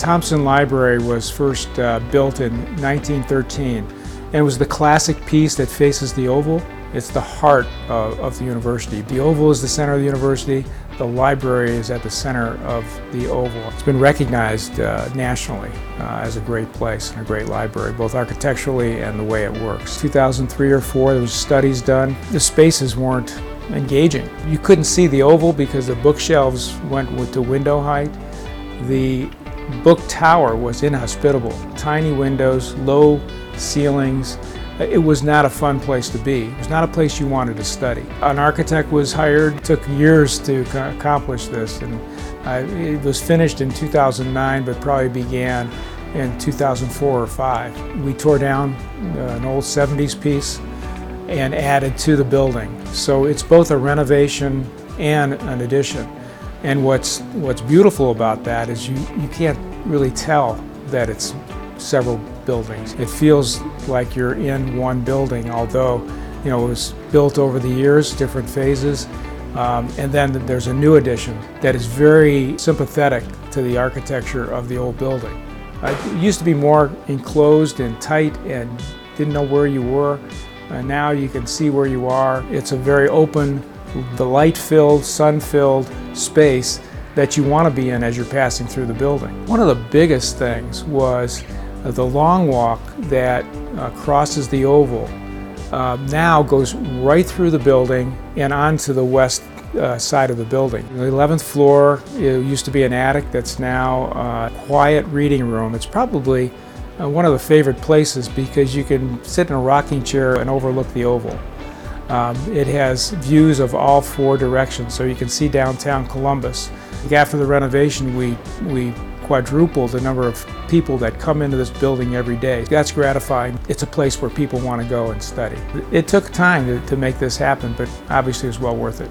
Thompson Library was first built in 1913, and it was the classic piece that faces the oval. It's the heart of the university. The oval is the center of the university. The library is at the center of the oval. It's been recognized nationally as a great place and a great library, both architecturally and the way it works. 2003 or 4, there was studies done. The spaces weren't engaging. You couldn't see the oval because the bookshelves went to window height. The book tower was inhospitable. Tiny windows, low ceilings. It was not a fun place to be. It was not a place you wanted to study. An architect was hired. It took years to accomplish this, and it was finished in 2009, but probably began in 2004 or 5. We tore down an old 70s piece and added to the building. So it's both a renovation and an addition. And what's beautiful about that is you can't really tell that it's several buildings. It feels like you're in one building, although it was built over the years, different phases. And then there's a new addition that is very sympathetic to the architecture of the old building. It used to be more enclosed and tight and didn't know where you were. And now you can see where you are. It's a very open, the light-filled, sun-filled space that you want to be in as you're passing through the building. One of the biggest things was the long walk that crosses the oval now goes right through the building and onto the west side of the building. The 11th floor, it used to be an attic that's now a quiet reading room. It's probably one of the favorite places because you can sit in a rocking chair and overlook the oval. It has views of all 4 directions, so you can see downtown Columbus. After the renovation, we quadrupled the number of people that come into this building every day. That's gratifying. It's a place where people want to go and study. It took time to make this happen, but obviously it was well worth it.